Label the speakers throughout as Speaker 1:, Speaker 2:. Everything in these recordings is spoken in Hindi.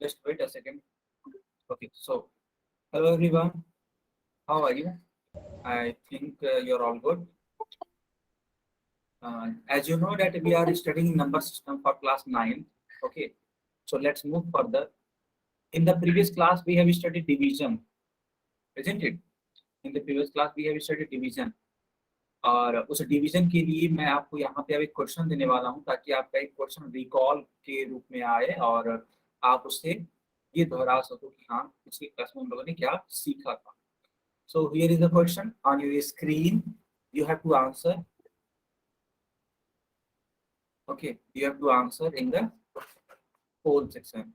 Speaker 1: Just wait a second. Okay, so hello everyone. How are you? I think you're all good. As you know that we are studying number system for class 9. Okay, so let's move further. In the previous class, we have studied division, isn't it? In the previous class, we have studied division. और उस डिवीजन के लिए मैं आपको यहाँ पे अब एक क्वेश्चन देने वाला हूँ ताकि आपका एक क्वेश्चन रिकॉल के रूप में आए और आप उससे ये दोहरा सको कि हाँ पिछली क्लास में हम लोगों ने क्या सीखा था. So here is the question on your screen. You have to answer. Okay, you have to answer in the poll section.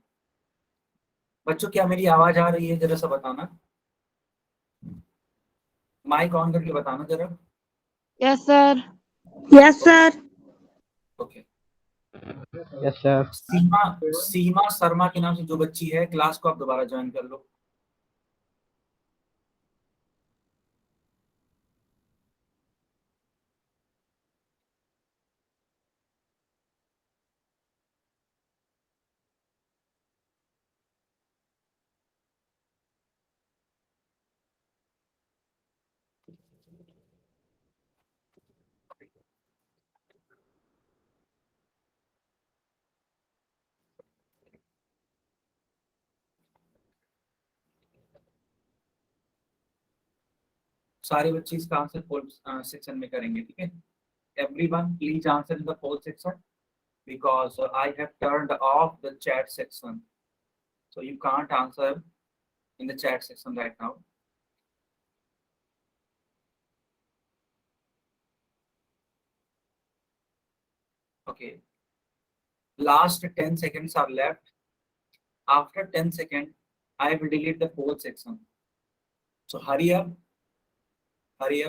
Speaker 1: बच्चों क्या मेरी आवाज आ रही है जरा सा बताना. माइक ऑन करके बताना जरा.
Speaker 2: Yes, sir.
Speaker 3: Yes, sir.
Speaker 1: Okay.
Speaker 4: Yes sir.
Speaker 1: Seema Sharma के नाम से जो बच्ची है क्लास को आप दोबारा ज्वाइन कर लो. सारे बच्चे इसका आंसर पोल सेक्शन में करेंगे, ठीक है. Everyone please answer in the poll section because I have turned off the chat section, so you can't answer in the chat section right now. Okay, last 10 seconds are left. After 10 seconds I will delete the poll section, so hurry up. Hurry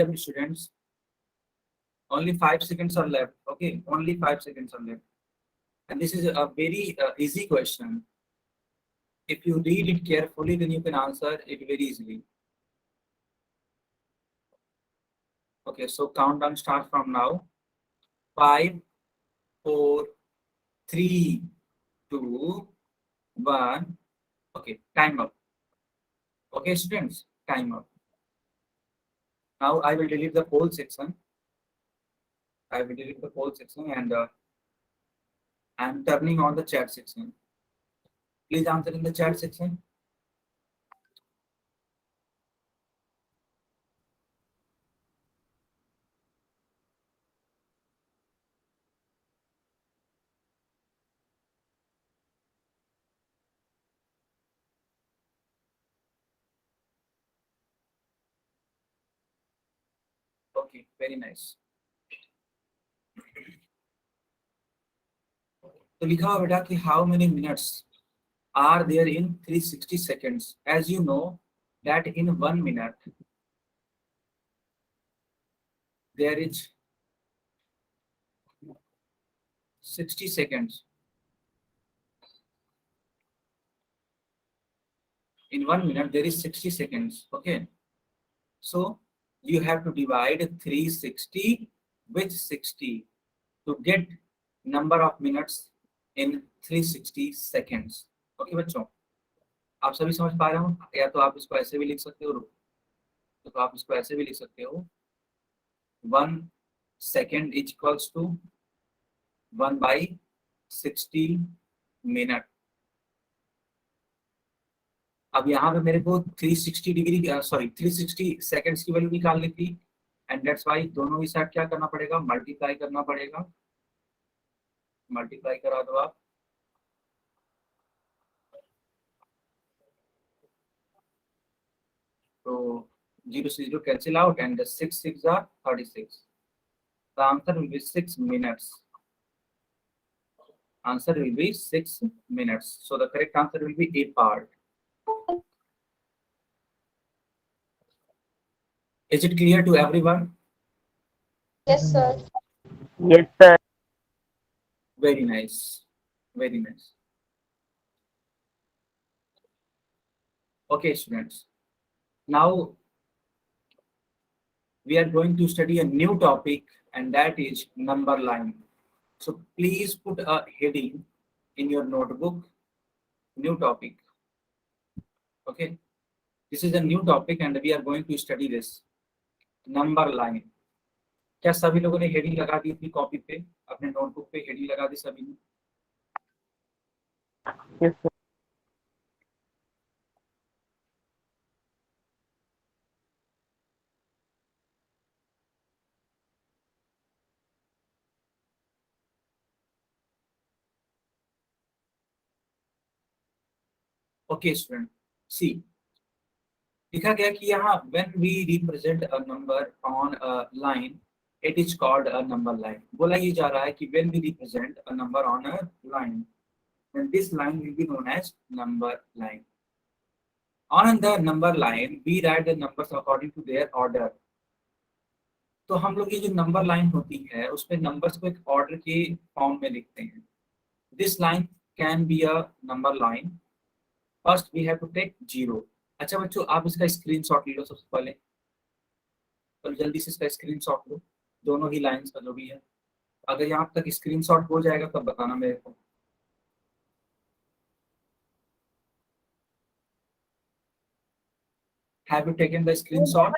Speaker 1: up students, only 5 seconds are left. Okay, only 5 seconds are left, and this is a very easy question. If you read it carefully, then you can answer it very easily. Okay, so countdown starts from now. 5, 4, 3, 2, 1. Okay, time up. Okay, students, time up. Now I will delete the poll section. And I am turning on the chat section. Please answer in the chat section. Okay, very nice. तो लिखा हुआ बेटा कि how many minutes are there in 360 seconds? As you know that in 1 minute there is 60 seconds. In 1 minute there is 60 seconds. Okay, so you have to divide 360 with 60 to get number of minutes in 360 seconds. Okay बच्चों, आप सभी समझ पा रहे हो? या तो आप इसको ऐसे भी लिख सकते हो, तो आप इसको ऐसे भी लिख सकते हो 1 second is equals to 1/60 minute. अब यहाँ पे मेरे को 360 डिग्री 360 सेकेंड्स की वैल्यू निकालनी थी, एंड दैट्स वाई दोनों ही साइड क्या करना पड़ेगा, मल्टीप्लाई करना पड़ेगा. मल्टीप्लाई करा दो आप. तो 0 से 0 cancel out and the 6 6 are 36. The answer will be 6 minutes. Answer will be 6 minutes. So the correct answer will be A part. Is it clear to everyone?
Speaker 3: Yes, sir.
Speaker 4: Yes, sir.
Speaker 1: Very nice. Very nice. Okay, students. Now we are going to study a new topic, and that is number line. So please put a heading in your notebook, new topic. Okay. This is a new topic and we are going to study this number line. क्या सभी लोगों ने हेडिंग लगा दी थी कॉपी पे, अपने नोटबुक पे हेडिंग लगा दी सभी ने?
Speaker 4: Yes, sir.
Speaker 1: Okay student, see लिखा गया कि यहाँ when we represent a number on a line it is called a number line. बोला ये जा रहा है कि when we represent a number on a line then this line will be known as number line. On the number line we write the numbers according to their order. तो हम लोग ये जो नंबर लाइन होती है उस पे नंबर्स को एक ऑर्डर के फॉर्म में लिखते हैं। This line can be a number line. First we have to take 0। अच्छा बच्चों, आप इसका स्क्रीनशॉट ले लो सबसे पहले, तो जल्दी से इसका स्क्रीनशॉट लो, दोनों ही लाइंस का जो भी है। अगर यहाँ तक स्क्रीनशॉट हो जाएगा तब बताना मेरे को। Have you taken the screenshot?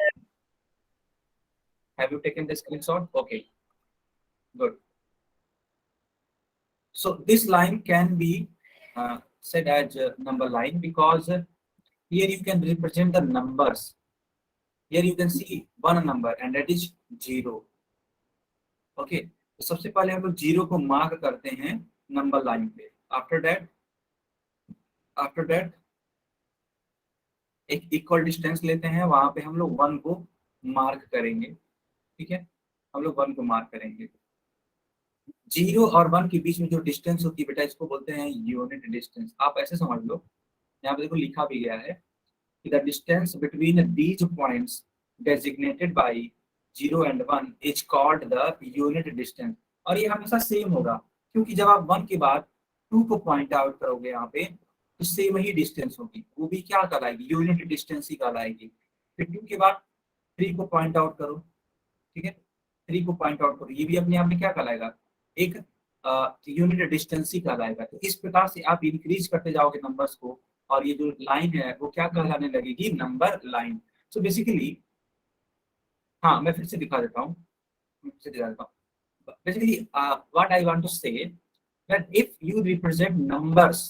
Speaker 1: Have you taken the screenshot? Okay, good. So this line can be said as a number line because here you can represent the numbers. Here you can see one number and that is 0. Okay, तो सबसे पहले हम लोग 0 को मार्क करते हैं नंबर लाइन पे। आफ्टर दैट एक इक्वल डिस्टेंस लेते हैं, वहां पे हम लोग 1 को मार्क करेंगे। ठीक है, हम लोग 1 को मार्क करेंगे। 0 और 1 के बीच में जो डिस्टेंस होती है बेटा, इसको बोलते हैं यूनिट डिस्टेंस। आप ऐसे समझ लो, यहाँ पे देखो लिखा भी गया है कि the distance between these points designated by 0 and 1 is called the unit distance. और ये हमेशा सेम होगा, क्योंकि जब आप 1 के बाद 2 को पॉइंट आउट करोगे यहाँ पे, तो सेम ही डिस्टेंस होगी, वो भी क्या कहलाएगी, यूनिट डिस्टेंस ही कहलाएगी। फिर 2 के बाद 3 को पॉइंट आउट करो, ठीक है, 3 को पॉइंट आउट करो, ये भी अपने आप में क्या कहलाएगा, एक यूनिट डिस्टेंस ही कहलाएगा। तो इस प्रकार से आप इंक्रीज करते जाओगे नंबर्स को, और ये जो लाइन है वो क्या कहलाने लगेगी, नंबर लाइन। सो बेसिकली, हाँ मैं फिर से दिखा देता हूँ, basically what I want to say that if you represent numbers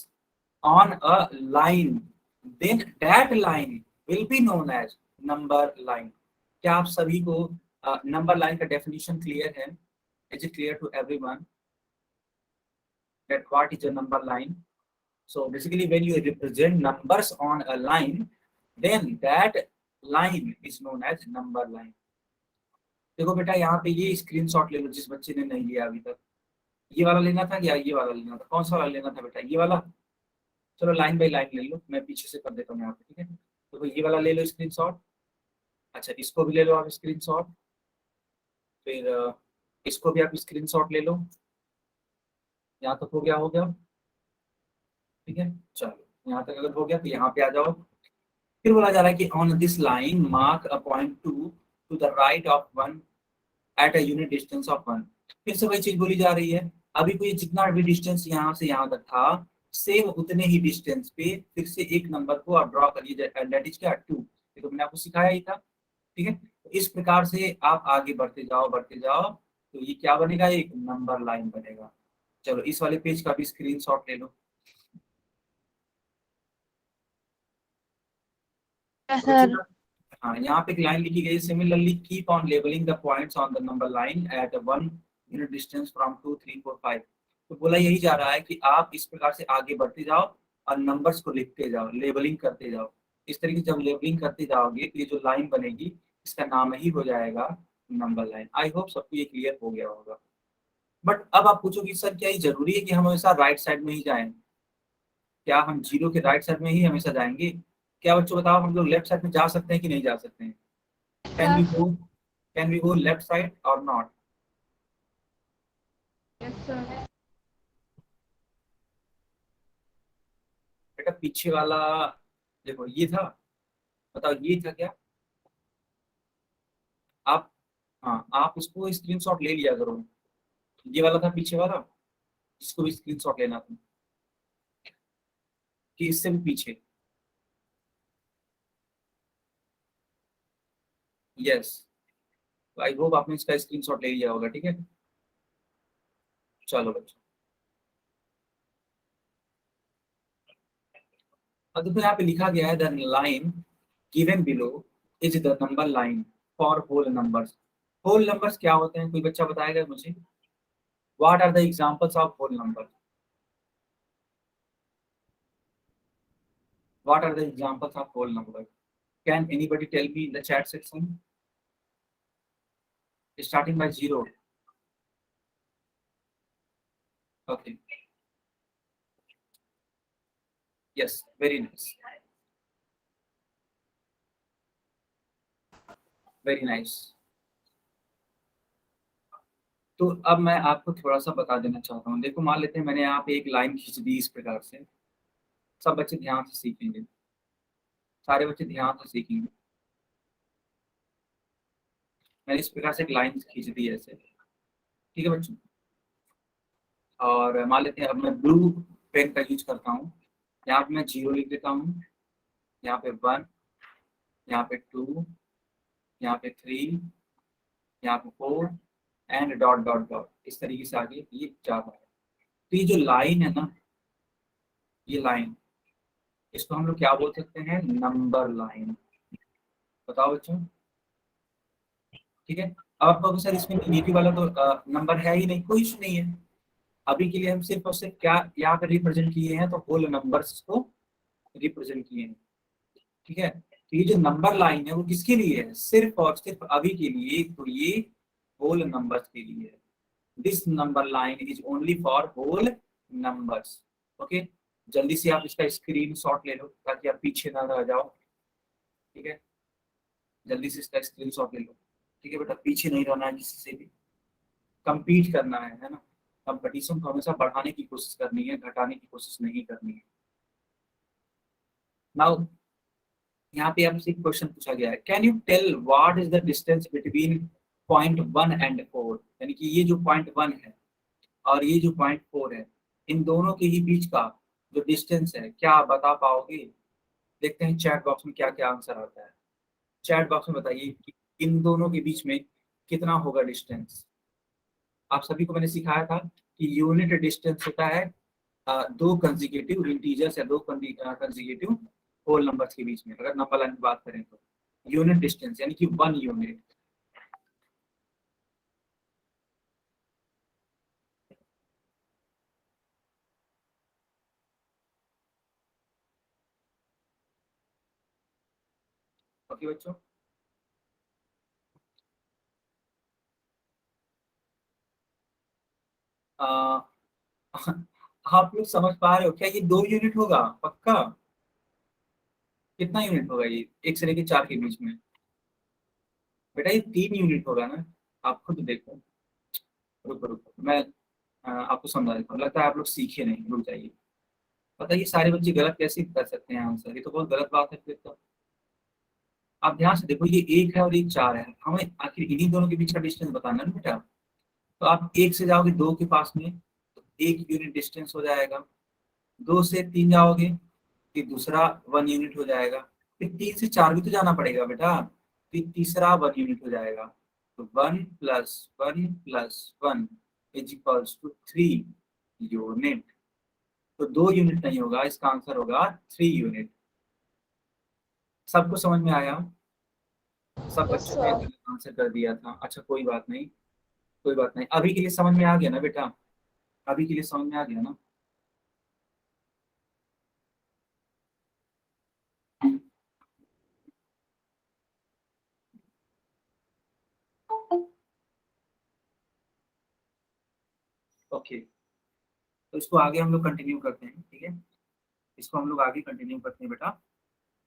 Speaker 1: on a line then that line will be known as number line. क्या आप सभी को नंबर लाइन का डेफिनेशन क्लियर है? Is it clear to everyone that what is a number line? So basically when you represent numbers on a line then that line is known as number line. देखो बेटा, यहाँ पे ये स्क्रीनशॉट ले लो जिस बच्चे ने नहीं लिया अभी तक। ये वाला लेना था या ये वाला लेना था? कौन सा वाला लेना था बेटा, ये वाला? चलो लाइन बाय लाइन ले लो, मैं पीछे से कर देता हूँ यहाँ पे, ठीक है। तो ये वाला ले लो स्क्रीनशॉट। अच्छा, इसको भी ले लो आप स्क्रीनशॉट, फिर इसको भी आप स्क्रीनशॉट ले लो। यहाँ तक हो गया, ठीक है। चलो यहाँ तक अगर हो गया तो यहाँ पे आ जाओ। फिर बोला जा रहा है कि on this line mark a point two the right of 1 at a unit distance of 1। फिर से वही चीज बोली जा रही है, अभी कोई जितना भी डिस्टेंस यहाँ से यहाँ तक था, सेम उतने ही डिस्टेंस पे फिर से एक नंबर को आप ड्रॉ करिए, दैट इज क्या, 2। ये तो मैंने आपको सिखाया ही था, ठीक है। तो इस प्रकार से आप आगे बढ़ते जाओ, तो ये क्या बनेगा, एक नंबर लाइन बनेगा। चलो इस वाले पेज का भी स्क्रीनशॉट ले लो।
Speaker 2: Yes, sir.
Speaker 1: हाँ, यहाँ पे एक लाइन लिखी गई, similarly keep on labelling the points on the number line at 1 unit distance from 2, 3, 4, 5। तो बोला यही जा रहा है कि आप इस प्रकार से आगे बढ़ते जाओ और नंबर्स को लिखते जाओ, लेबलिंग करते जाओ। इस तरीके से जब लेबलिंग करते जाओगे तो ये जो लाइन बनेगी इसका नाम ही हो जाएगा नंबर लाइन। आई होप सबको ये क्लियर हो गया होगा। बट अब आप पूछोगे सर क्या ये जरूरी है कि हम हमेशा राइट साइड में ही जाएं? क्या हम 0 के राइट साइड में ही हमेशा जाएंगे? क्या बच्चों बताओ, हम लोग लेफ्ट साइड में जा सकते हैं कि नहीं जा सकते हैं? Can we go left side और नॉट?
Speaker 2: Yes, sir.
Speaker 1: बेटा पीछे वाला देखो ये था, बताओ ये था क्या? आप, हाँ आप उसको स्क्रीनशॉट ले लिया करो। ये वाला था पीछे वाला, इसको भी स्क्रीनशॉट लेना था कि इससे भी पीछे। यस, आई होप आपने इसका स्क्रीनशॉट ले लिया होगा। ठीक है, चलो बच्चों, अब देखो यहाँ पे लिखा गया है the line given below is the number line for whole numbers. Whole numbers क्या होते हैं, कोई बच्चा बताएगा मुझे? What are the examples of whole number? What are the examples of whole number? Can anybody tell me in the chat section? Starting by 0। Okay, yes, very nice, very nice. तो अब मैं आपको थोड़ा सा बता देना चाहता हूँ। देखो मान लेते हैं मैंने यहाँ पे एक लाइन खींच दी इस प्रकार से। सब बच्चे ध्यान से सीखेंगे, सारे बच्चे ध्यान से सीखेंगे। मैंने इस प्रकार से एक लाइन खींच दी है ऐसे, ठीक है बच्चों? और मान लेते हैं अब मैं ब्लू पेन का यूज करता हूँ। यहाँ पे मैं 0 लिख देता हूँ, यहाँ पे 1, यहाँ पे 2, यहाँ पे 3, यहाँ पे 4 एंड डॉट डॉट डॉट, इस तरीके से आगे ये जा रहा है। तो ये जो लाइन है ना, ये लाइन, इसको हम लोग क्या बोल सकते हैं? Number line. बताओ बच्चों, ठीक है? अब आप कहोगे सर इसमें नेगेटिव वाला तो नंबर है ही नहीं, कोई इशू नहीं है। अभी के लिए हम सिर्फ और सिर्फ क्या यहाँ पे रिप्रेजेंट किए हैं, तो होल नंबर्स को रिप्रेजेंट किए हैं। ठीक है, तो ये जो नंबर लाइन है वो किसके लिए है? सिर्फ और सिर्फ अभी के लिए, तो ये होल नंबर्स के लिए है। This number line is only for whole numbers. Okay, जल्दी से आप इसका स्क्रीन शॉट ले लो ताकि आप पीछे ना रह जाओ। ठीक है, जल्दी से इसका स्क्रीन शॉट ले लो। ठीक है बेटा, पीछे नहीं रहना है, किसी से भी compete करना है ना? कंपटीशन को हमेशा बढ़ाने की कोशिश करनी है, घटाने की कोशिश नहीं करनी है। नाउ यहाँ पे आपसे एक क्वेश्चन पूछा गया है, can you tell what is the distance between point 1 and 4? यानी कि ये जो पॉइंट 1 है और ये जो पॉइंट 4 है, इन दोनों के ही बीच का जो डिस्टेंस है, क्या आप बता पाओगे? देखते हैं चैट बॉक्स में क्या क्या आंसर आता है। चैट बॉक्स में बताइए कि इन दोनों के बीच में कितना होगा डिस्टेंस। आप सभी को मैंने सिखाया था कि यूनिट डिस्टेंस होता है दो कंसेक्यूटिव इंटीजर्स या दो कंसेक्यूटिव होल नंबर्स के बीच में। अगर नंबर लाइन की बात करें तो यूनिट डिस्टेंस यानी कि 1 यूनिट। ओके बच्चों, आ, आप लोग समझ पा रहे हो क्या? ये 2 यूनिट होगा पक्का? कितना यूनिट होगा ये 1 से लेके 4 के बीच में? बेटा ये 3 यूनिट होगा ना, आप खुद देखो। रुको रुको, मैं आपको समझा देता हूँ। लगता है आप लोग सीखे नहीं, रुक जाइए। पता है ये सारे बच्चे गलत कैसे कर सकते हैं आंसर? ये तो बहुत गलत बात है फिर तो। आप ध्यान से देखो, ये 1 है और ये 4 है, हमें आखिर इन्हीं दोनों के बीच का डिस्टेंस बताना है ना बेटा। तो आप 1 से जाओगे 2 के पास में तो 1 यूनिट डिस्टेंस हो जाएगा। 2 से 3 जाओगे फिर दूसरा 1 यूनिट हो जाएगा। फिर 3 से 4 भी तो जाना पड़ेगा बेटा, फिर तीसरा 1 यूनिट हो जाएगा। तो 1 + 1 + 1 = 3 यूनिट। तो 2 यूनिट नहीं होगा, इसका आंसर होगा 3 यूनिट। सबको समझ में आया? सब
Speaker 2: Yes,
Speaker 1: बच्चों ने
Speaker 2: sir.
Speaker 1: गलत आंसर कर दिया था। अच्छा कोई बात नहीं, कोई बात नहीं, अभी के लिए समझ में आ गया ना बेटा? अभी के लिए समझ में आ गया ना? ओके, तो इसको आगे हम लोग कंटिन्यू करते हैं। ठीक है, इसको हम लोग आगे कंटिन्यू करते हैं बेटा,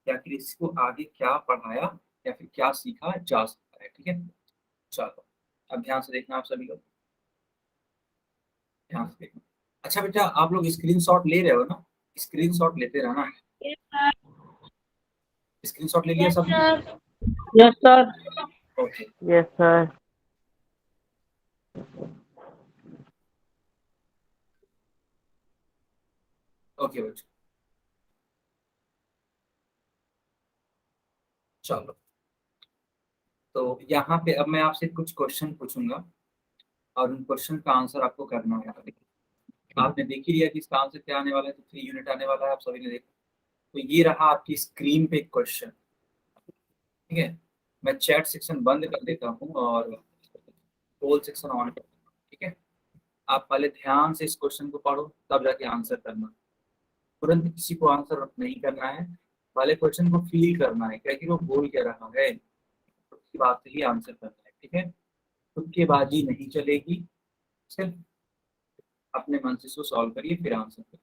Speaker 1: या फिर इसको आगे क्या पढ़ाया या फिर क्या सीखा जा सकता है। ठीक है, चलो अब ध्यान से देखना आप सभी लोग। ध्यान से देखना। अच्छा बेटा, आप लोग स्क्रीनशॉट ले रहे हो ना? स्क्रीनशॉट लेते रहना। स्क्रीनशॉट ले लिया सबने?
Speaker 4: Yes, sir.
Speaker 1: Okay.
Speaker 4: Yes, sir.
Speaker 1: Okay बच्चों, चलो। तो यहाँ पे अब मैं आपसे कुछ क्वेश्चन पूछूंगा और उन क्वेश्चन का आंसर आपको करना है। आपने देख ही लिया कि इसका आंसर क्या आने वाला है, तो 3 यूनिट आने वाला है, आप सभी ने देखा। तो ये रहा आपकी स्क्रीन पे क्वेश्चन, ठीक है। मैं चैट सेक्शन बंद कर देता हूँ और पोल सेक्शन ऑन कर देता हूँ, ठीक है। आप पहले ध्यान से इस क्वेश्चन को पढ़ो, तब जाके आंसर करना। तुरंत किसी को आंसर नहीं करना है, पहले क्वेश्चन को फील करना है क्या कि वो बोल क्या रहा है, उसकी बात से ही आंसर करना है, ठीक है। तुक्केबाजी नहीं चलेगी, सिर्फ अपने मन से इसको सॉल्व करिए फिर आंसर करिए।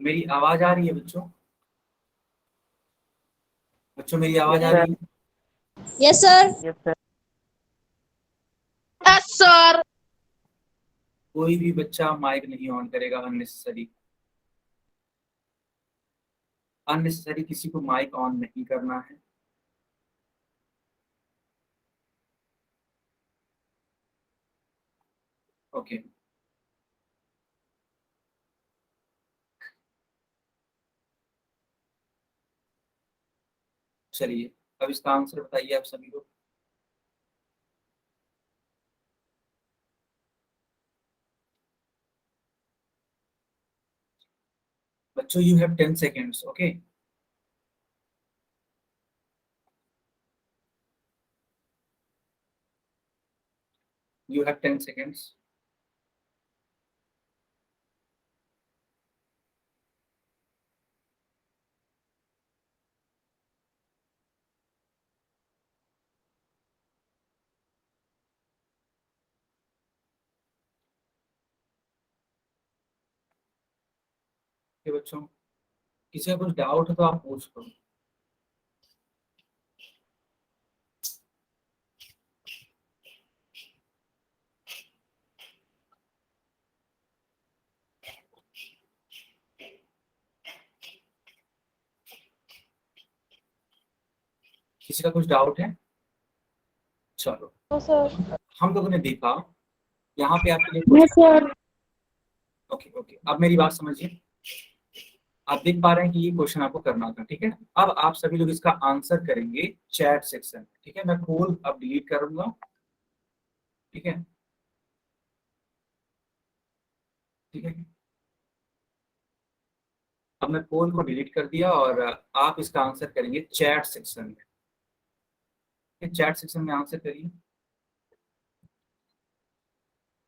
Speaker 1: मेरी आवाज आ रही है बच्चों? बच्चों मेरी आवाज आ
Speaker 4: Yes,
Speaker 1: रही है?
Speaker 3: Yes, sir.
Speaker 4: yes, sir.
Speaker 2: Yes, sir.
Speaker 1: कोई भी बच्चा माइक नहीं ऑन करेगा अननेसेसरी। अननेसेसरी किसी को माइक ऑन नहीं करना है। ओके। चलिए, अब इसका आंसर बताइए आप सभी लोग। बच्चों you have 10 seconds, okay. You have 10 seconds. बच्चों किसी का कुछ डाउट है तो आप पूछ लो। किसी का कुछ डाउट है? चलो,
Speaker 3: No, sir.
Speaker 1: हम लोगों ने देखा यहाँ पे आपके लिए
Speaker 2: Yes,
Speaker 1: question.
Speaker 2: sir.
Speaker 1: Okay okay, अब मेरी बात समझिए। आप देख पा रहे हैं कि ये क्वेश्चन आपको करना था, ठीक है। अब आप सभी लोग इसका आंसर करेंगे चैट सेक्शन, ठीक है। मैं पोल अब डिलीट करूंगा, ठीक है। ठीक है, अब मैं पोल को डिलीट कर दिया और आप इसका आंसर करेंगे चैट सेक्शन में। चैट सेक्शन में आंसर करिए।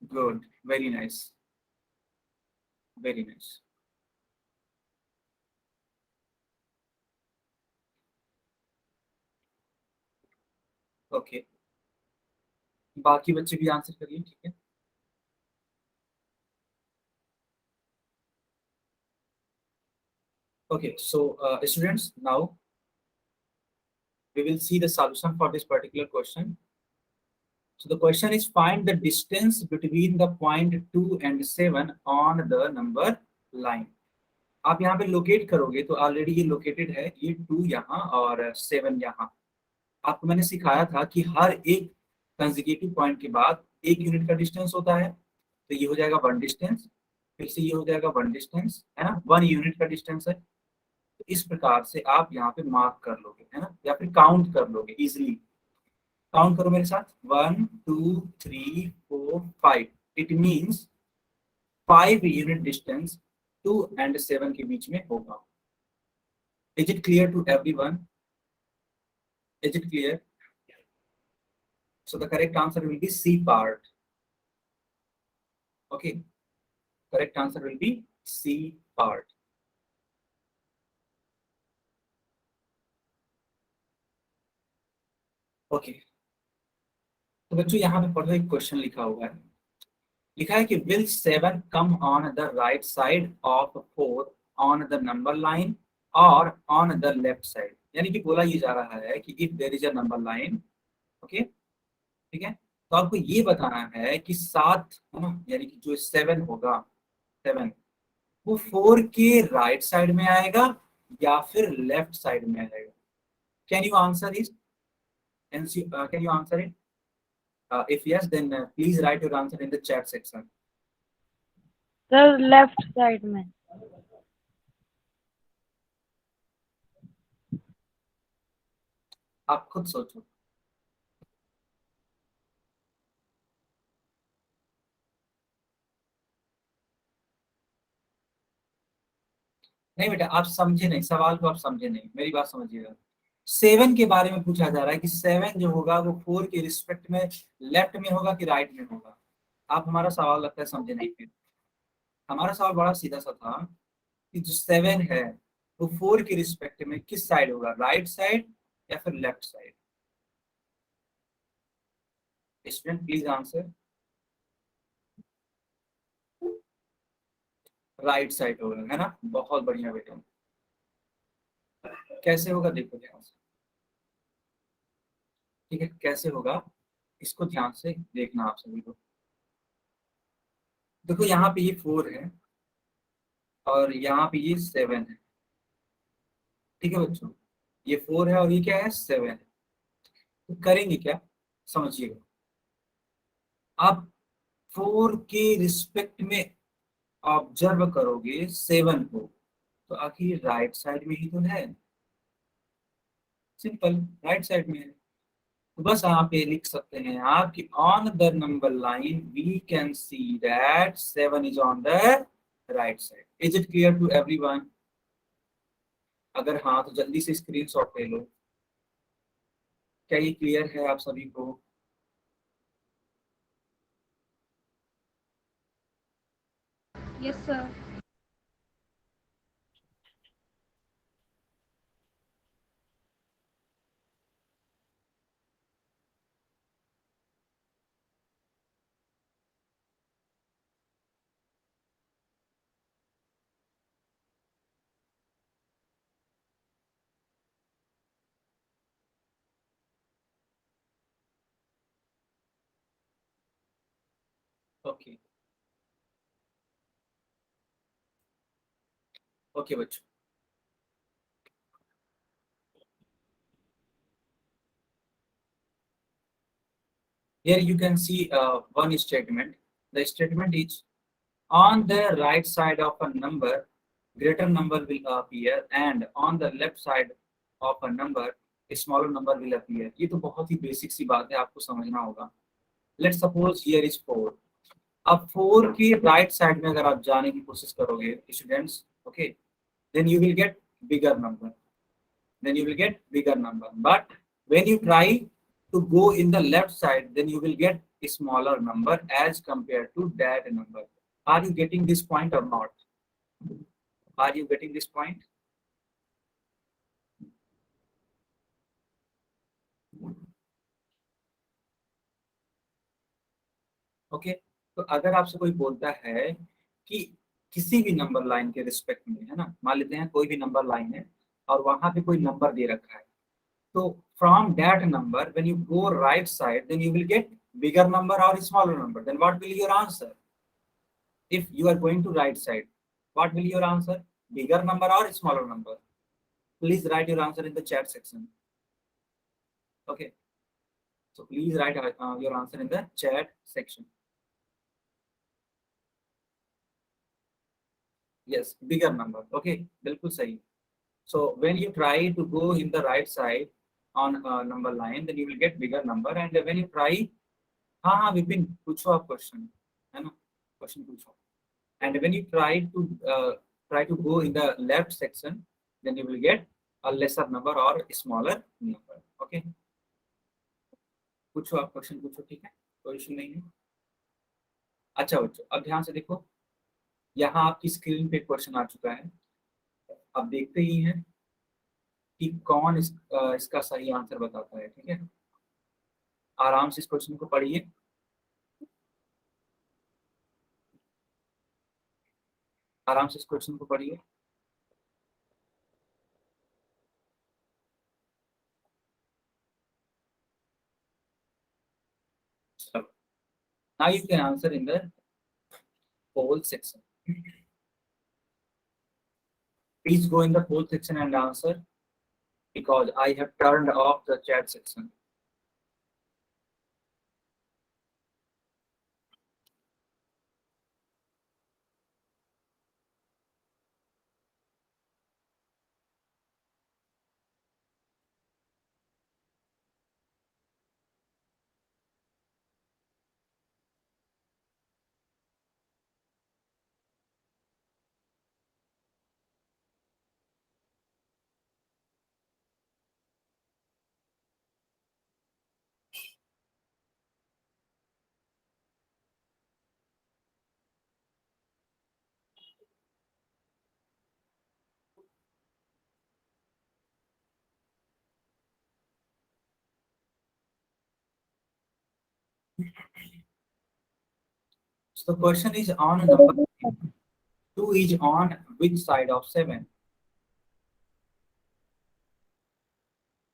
Speaker 1: Good, very nice, very nice. Okay, बाकी बच्चे भी आंसर करिए, ठीक है। Okay, so students, now we will see the solution for this particular question. So the question is, find the distance between the point 2 and 7 on the number line. आप यहाँ पे लोकेट करोगे तो ऑलरेडी ये लोकेटेड है, ये 2 यहाँ और 7 यहाँ। आपको मैंने सिखाया था कि हर एक कंसेक्यूटिव पॉइंट के बाद 1 यूनिट का डिस्टेंस होता है, तो ये हो जाएगा 1 डिस्टेंस, फिर से ये हो जाएगा 1 डिस्टेंस, है ना। 1 यूनिट का डिस्टेंस है। तो इस प्रकार से आप यहाँ पे मार्क कर लोगे, है ना, या फिर काउंट कर लोगे इजिली। काउंट करो मेरे साथ, 1 2 3 4 5। It means 5 unit distance 2 and 7 के बीच में होगा। Is it clear to everyone? Is it clear? So the correct answer will be C part. Okay, correct answer will be C part. Okay, तो बच्चों यहाँ पे पढ़ो, एक क्वेश्चन लिखा हुआ है, लिखा है कि will 7 come on the right side of 4 on the number line or on the left side। यानी कि बोला ये जा रहा है कि if there is a number line, okay ठीक है, तो आपको ये बताना है कि 7 है ना, यानी कि जो 7 होगा, 7 वो 4 के राइट साइड में आएगा या फिर लेफ्ट साइड में आएगा। Can you answer it? Can you answer it? If yes, then please write your answer in the chat section.
Speaker 2: Sir left side में।
Speaker 1: आप खुद सोचो। नहीं बेटा, आप समझे नहीं सवाल को, आप समझे नहीं, मेरी बात समझिएगा। 7 के बारे में पूछा जा रहा है कि 7 जो होगा वो 4 के रिस्पेक्ट में लेफ्ट में होगा कि राइट में होगा। आप हमारा सवाल लगता है समझे नहीं। फिर हमारा सवाल बड़ा सीधा सा था कि जो 7 है वो 4 के रिस्पेक्ट में किस साइड होगा, राइट साइड या फिर left side? Student please answer. Right side होगा, है ना, बहुत बढ़िया बेटा। कैसे होगा देखो ध्यान से, ठीक है, कैसे होगा इसको ध्यान से देखना आप सभी को। देखो यहाँ पे ये 4 है और यहाँ पे ये 7 है, ठीक है बच्चों, ये 4 है और ये क्या है, 7 है। तो करेंगे क्या, समझिएगा। आप 4 के रिस्पेक्ट में ऑब्जर्व करोगे 7 को, तो आखिर राइट साइड में ही तो है, सिंपल राइट साइड में है। तो बस आप ये लिख सकते हैं आप कि on the number line we can see that 7 is on the right side. Is it clear to everyone? अगर हाँ तो जल्दी से स्क्रीनशॉट ले लो। क्या ये क्लियर है आप सभी को?
Speaker 3: Yes, sir.
Speaker 1: ओके ओके बच्चों, here you can see one statement. The statement is on the right side of a number greater number will appear and on the left side of a number a smaller number will appear। ये तो बहुत ही बेसिक सी बात है, आपको समझना होगा। Let's suppose here is 4। अब 4 की राइट साइड में अगर आप जाने की कोशिश करोगे students, okay, then you will get bigger number, then you will get bigger number, but when you try to go in the left side then you will get a smaller number as compared to that number। Are you getting this point or not? Are you getting this point? Okay तो अगर आपसे कोई बोलता है कि किसी भी नंबर लाइन के रिस्पेक्ट में, है ना, मान लेते हैं कोई भी नंबर लाइन है और वहां पे कोई नंबर दे रखा है, तो from that number when you go right side then you will get bigger number और smaller number, then what will your answer? If you are going to right side, what will your answer? Bigger number और smaller number? Please write your answer in the chat section. Okay, so please write your answer in the chat section। yes, bigger number, okay, बिल्कुल सही। so when you try to go in the right side on number line then you will get bigger number and when you try, हाँ हाँ विपिन पूछो आप क्वेश्चन, है ना, क्वेश्चन पूछो। and when you try to go in the left section then you will get a lesser number or a smaller number, okay। पूछो, आप क्वेश्चन पूछो, ठीक है, कोई इशू नहीं है। अच्छा बच्चों, अब ध्यान से देखो, यहाँ आपकी स्क्रीन पे क्वेश्चन आ चुका है। आप देखते ही हैं कि कौन इसका सही आंसर बताता है, ठीक है। आराम से इस क्वेश्चन को पढ़िए। आराम से इस क्वेश्चन को पढ़िए। Now you can answer in the poll section. Please go in the poll section and answer, because I have turned off the chat section. So the question is on number 2 is on which side of 7?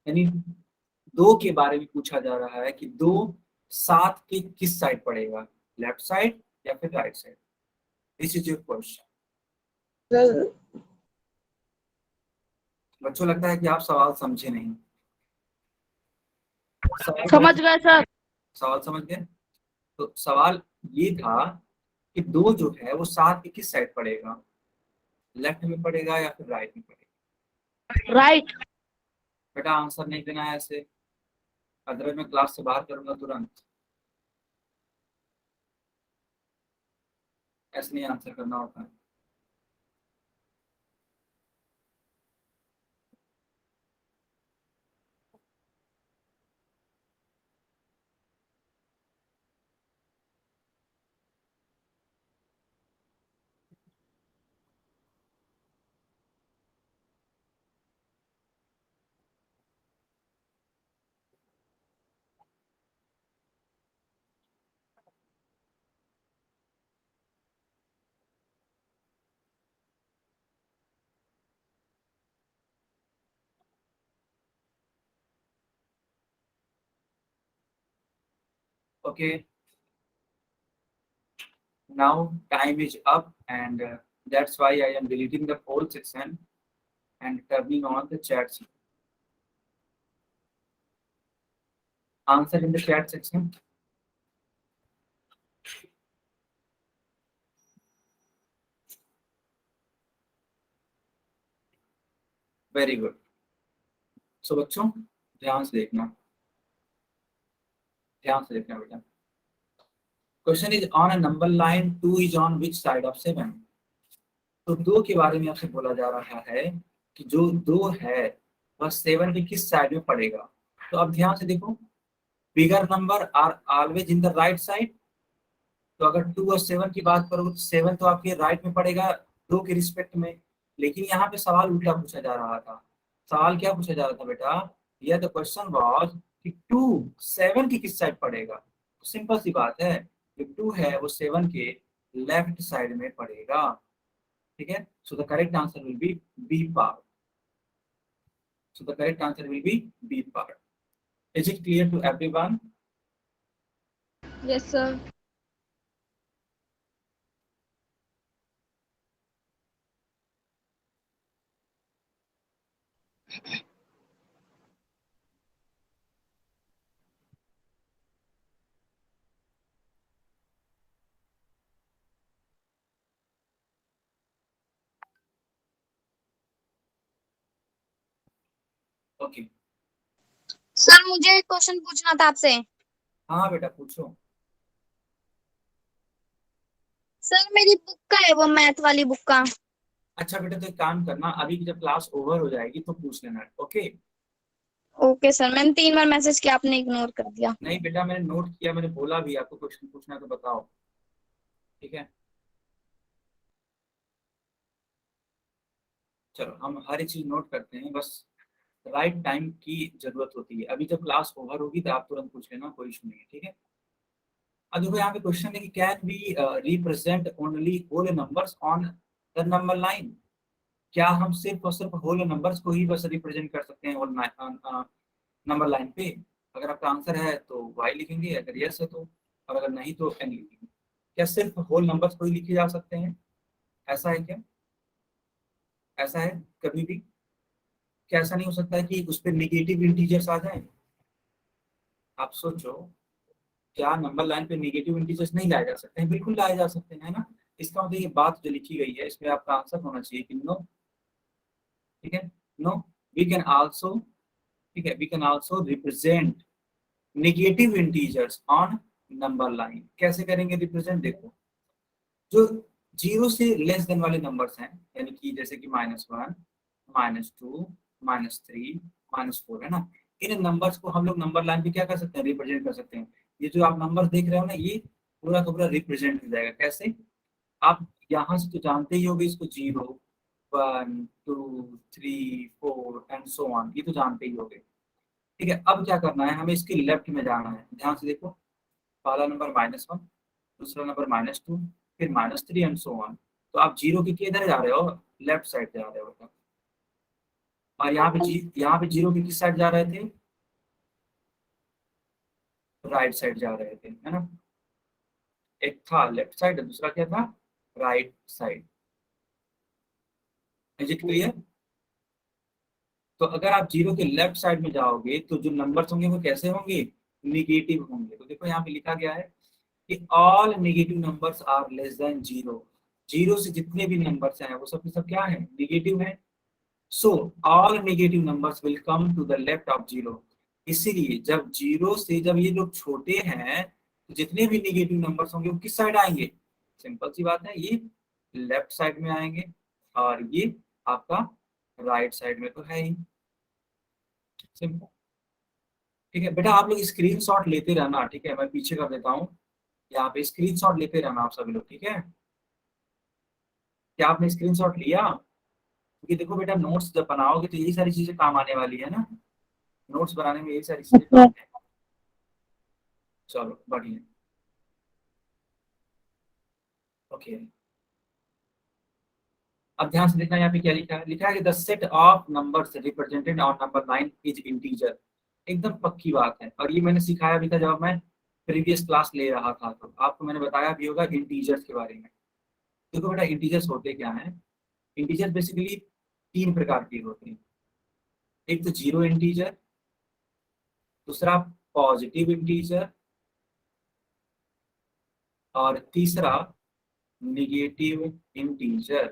Speaker 1: यानी दो के बारे में पूछा जा रहा है कि दो 7 के किस साइड पड़ेगा, लेफ्ट साइड या फिर right side. This is your question.
Speaker 4: Sir
Speaker 1: बच्चों, लगता है कि आप सवाल समझे नहीं।
Speaker 2: समझ गए सर।
Speaker 1: सवाल समझ गए। तो सवाल ये था कि दो जो है वो 7 के किस साइड पड़ेगा, लेफ्ट में पड़ेगा या फिर राइट में पड़ेगा।
Speaker 2: राइट।
Speaker 1: बेटा आंसर नहीं देना है ऐसे, अदरवाइज मैं क्लास से बाहर करूंगा तुरंत। ऐसे नहीं आंसर करना होता है। Okay, now time is up, and that's why I am deleting the poll section and turning on the chat section. Answer in the chat section. Very good. So बच्चों, ध्यान से देखना, ध्यान से देखना बेटा। Question is on a number line 2 is on which side of 7? तो दो के बारे में आपसे बोला जा रहा है कि जो दो है वह 7 के किस साइड में पड़ेगा। तो अब ध्यान से देखो, bigger number are always in the right side. तो अगर 2 और 7 की बात करो तो 7 तो आपके राइट में पड़ेगा दो के रिस्पेक्ट में। लेकिन यहाँ पे सवाल उल्टा पूछा जा रहा था। सवाल क्या पूछा जा रहा था बेटा, यह द क्वेश्चन वाज कि 2 7 की किस साइड पड़ेगा। तो सिंपल सी बात है, जो 2 है वो 7 के लेफ्ट साइड में पड़ेगा, ठीक है। So the correct answer will be B part. So the correct answer will be B part. Is it clear to everyone?
Speaker 3: Yes, sir.
Speaker 1: Okay.
Speaker 5: Sir मुझे एक क्वेश्चन पूछना था आपसे।
Speaker 1: हाँ बेटा पूछो।
Speaker 5: सर मेरी बुक का है, वो मैथ वाली बुक का।
Speaker 1: अच्छा बेटा, तो एक काम करना, अभी जब क्लास ओवर हो जाएगी तो पूछ लेना, ओके।
Speaker 5: ओके सर, मैंने 3 बार मैसेज किया, आपने इग्नोर कर दिया।
Speaker 1: नहीं बेटा, मैंने नोट किया, मैंने बोला भी आपको क्वेश्चन पूछना है तो बताओ, ठीक है। चलो हम हर एक चीज नोट करते हैं, बस राइट टाइम की जरूरत होती है। अभी जब क्लास ओवर होगी तो आप तुरंत पूछ लेना, कोई इशू नहीं है, ठीक है। अब देखो यहाँ पे क्वेश्चन है कि can we represent only whole numbers on the number line. क्या हम सिर्फ और सिर्फ होल नंबर्स को ही बस रिप्रेजेंट कर सकते हैं होल नंबर लाइन पे? अगर आपका आंसर है तो वाई लिखेंगे, अगर यस है तो, और अगर नहीं तो एन लिखेंगे। क्या सिर्फ होल नंबर्स को ही लिखे जा सकते हैं? ऐसा है क्या? ऐसा है कभी भी? क्या ऐसा नहीं हो सकता है कि उस पर निगेटिव इंटीजर्स आ जाए? आप सोचो, क्या नंबर लाइन पे निगेटिव इंटीजर्स नहीं लाए जा सकते हैं? बिल्कुल लाए जा सकते हैं, है ना। इसका मतलब ये बात जो लिखी गई है इसमें आपका आंसर होना चाहिए कि नो, ठीक है। नो, वी कैन आल्सो, ठीक है, we can also represent negative integers on number line. कैसे करेंगे रिप्रेजेंट? देखो, जो जीरो से लेस देन वाले नंबर्स हैं, यानी कि जैसे कि -1, -2, -3, -4, है ना, इन नंबर्स को हम लोग नंबर लाइन पे क्या कर सकते हैं? रिप्रेजेंट कर सकते हैं। ये जो आप नंबर देख रहे हो ना, ये पूरा का पूरा रिप्रेजेंट हो जाएगा। कैसे? आप यहाँ से तो जानते ही होगे इसको, 0, 1, 2, 3, 4 एंड सो ऑन, ये तो जानते ही होगे, ठीक है। अब क्या करना है, हमें इसके लेफ्ट में जाना है। ध्यान से देखो, पहला नंबर -1, दूसरा नंबर -2, फिर -3 एंड सो ऑन। तो आप जीरो के किधर जा रहे हो? लेफ्ट साइड जा रहे हो। और यहाँ पे जीरो के किस साइड जा रहे थे? राइट साइड जा रहे थे, है ना। एक था लेफ्ट साइड, दूसरा क्या था? Right side. Is it clear? तो अगर आप जीरो के लेफ्ट साइड में जाओगे तो जो नंबर्स होंगे वो कैसे होंगे? निगेटिव होंगे। तो देखो यहाँ पे लिखा गया है कि all negative numbers are less than zero. Zero से जितने भी नंबर्स हैं वो सब के सब क्या है? निगेटिव है। So all negative numbers will come to the left of zero. इसीलिए जब जीरो से जब ये लोग छोटे हैं तो जितने भी नेगेटिव नंबर्स होंगे वो किस साइड आएंगे? सिंपल सी बात है, ये लेफ्ट साइड में आएंगे, और ये आपका राइट साइड में तो है ही। सिंपल, ठीक है बेटा। आप लोग स्क्रीनशॉट लेते रहना, ठीक है, मैं पीछे कर देता हूँ। यहाँ पे स्क्रीनशॉट लेते रहना आप सभी लोग, ठीक है। क्या आपने स्क्रीनशॉट लिया? क्योंकि देखो बेटा, नोट्स जब बनाओगे तो यही सारी चीजें काम आने वाली है ना। नोट्स बनाने में यही सारी चीजें काम
Speaker 2: सर
Speaker 1: है। चलो बढ़िया, ओके। अब ध्यान से देखना, यहाँ पे क्या लिखा है? लिखा है कि the set of numbers represented on number line is integer. एकदम पक्की बात है, और ये मैंने सिखाया भी था जब मैं प्रीवियस क्लास ले रहा था, तो आपको मैंने बताया भी होगा इंटीजर्स के बारे में। देखो बेटा, इंटीजर्स होते क्या हैं? इंटीजर बेसिकली 3 प्रकार के होते हैं। एक तो जीरो इंटीजर, दूसरा पॉजिटिव इंटीजर, और तीसरा निगेटिव इंटीजर,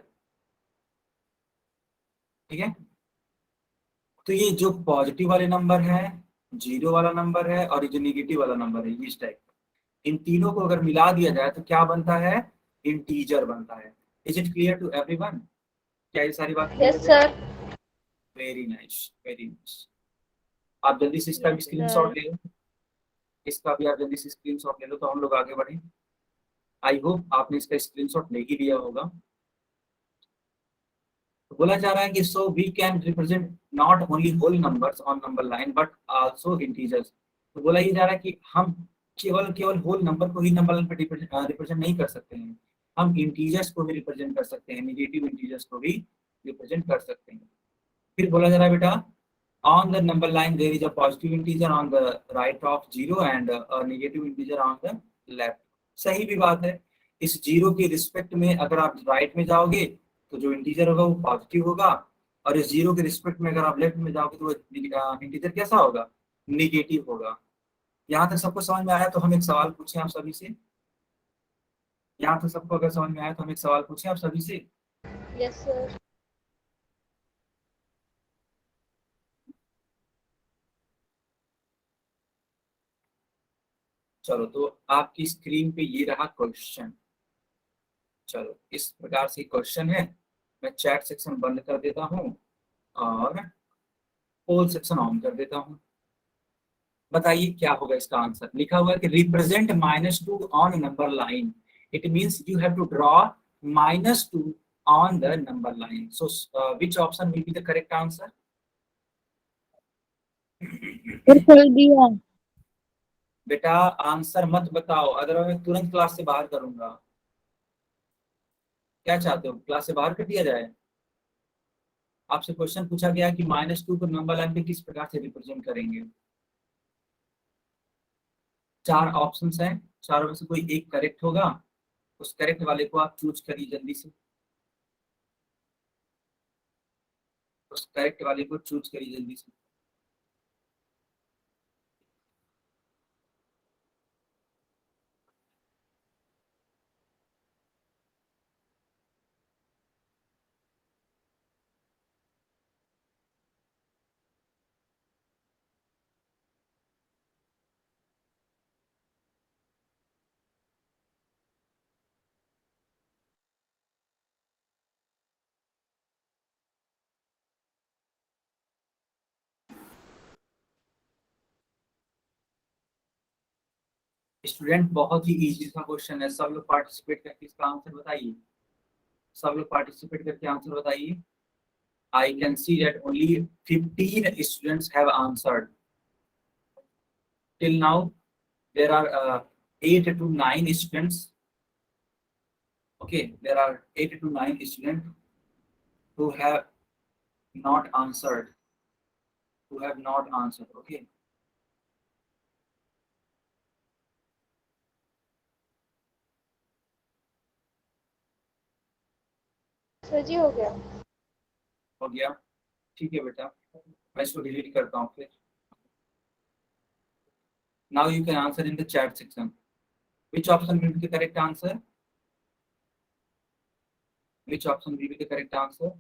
Speaker 1: ठीक है। तो ये जो पॉजिटिव वाले नंबर है, जीरो वाला नंबर है, और ये जो निगेटिव वाला नंबर है, ये इस टाइप, इन तीनों को अगर मिला दिया जाए तो क्या बनता है? इंटीजर बनता है। Is it clear to everyone? क्या ये सारी बात क्लियर
Speaker 3: यस
Speaker 1: है?
Speaker 3: Sir.
Speaker 1: Very nice, very nice. आप जल्दी से इसका भी स्क्रीनशॉट ले लो, इसका भी आप जल्दी से स्क्रीनशॉट ले लो तो हम लोग आगे बढ़े। आई होप आपने इसका स्क्रीनशॉट ले ही लिया होगा। तो बोला जा रहा है कि so we can represent not only whole numbers on number line but also integers. तो बोला ये जा रहा है कि हम केवल केवल होल नंबर को ही नंबर लाइन पर रिप्रेजेंट नहीं कर सकते हैं, हम इंटीजर्स को भी रिप्रेजेंट कर सकते हैं, नेगेटिव इंटीजर्स को भी रिप्रेजेंट कर सकते हैं। फिर बोला जा रहा है बेटा, on the number line there is a positive integer on the right of zero and a negative integer on the left। सही भी बात है। इस जीरो के रिस्पेक्ट में अगर आप राइट में जाओगे तो जो इंटीजर होगा वो पॉजिटिव होगा, और इस जीरो के रिस्पेक्ट में अगर आप लेफ्ट में जाओगे तो वो इंटीजर कैसा होगा? निगेटिव होगा। यहाँ तक सबको समझ में आया तो हम एक सवाल पूछें आप सभी से। यहाँ तक सबको अगर समझ में आया तो हम एक सवाल पूछें आप सभी से।
Speaker 3: Yes sir.
Speaker 1: चलो, तो आपकी स्क्रीन पे ये रहा क्वेश्चन। चलो, इस प्रकार से क्वेश्चन है। मैं चैट सेक्शन बंद कर देता हूँ और पोल सेक्शन ऑन कर देता हूँ। बताइए क्या होगा इसका आंसर। लिखा हुआ है कि represent -2 on number line. It means you have to draw -2 on the number line. So which option will be the correct answer?
Speaker 2: Sir कर दिया।
Speaker 1: बेटा आंसर मत बताओ, अदरवाइज मैं तुरंत क्लास से बाहर करूंगा। क्या चाहते हो, क्लास से बाहर कर दिया जाए? आपसे क्वेश्चन पूछा गया कि -2 को नंबर लाइन पे किस प्रकार से रिप्रेजेंट करेंगे। 4 ऑप्शंस हैं, चारों में से कोई एक करेक्ट होगा। उस करेक्ट वाले को आप चूज करिए जल्दी से। उस करेक्ट वाले को चूज करिए जल्दी से। स्टूडेंट बहुत ही इजी सा क्वेश्चन है, सब लोग पार्टिसिपेट करके इसका आंसर बताइए। सब लोग पार्टिसिपेट करके आंसर बताइए। I can see that only 15 students have answered. Till now, there are 8 to 9 students. Okay, there are 8 to 9 students who have not answered. Who have not answered. Okay.
Speaker 3: Sir ji हो गया।
Speaker 1: हो गया? ठीक है बेटा, मैं इसको डिलीट करता हूँ फिर। Now you can answer in the chat section. Which option will be the correct answer? Which option will be the correct answer?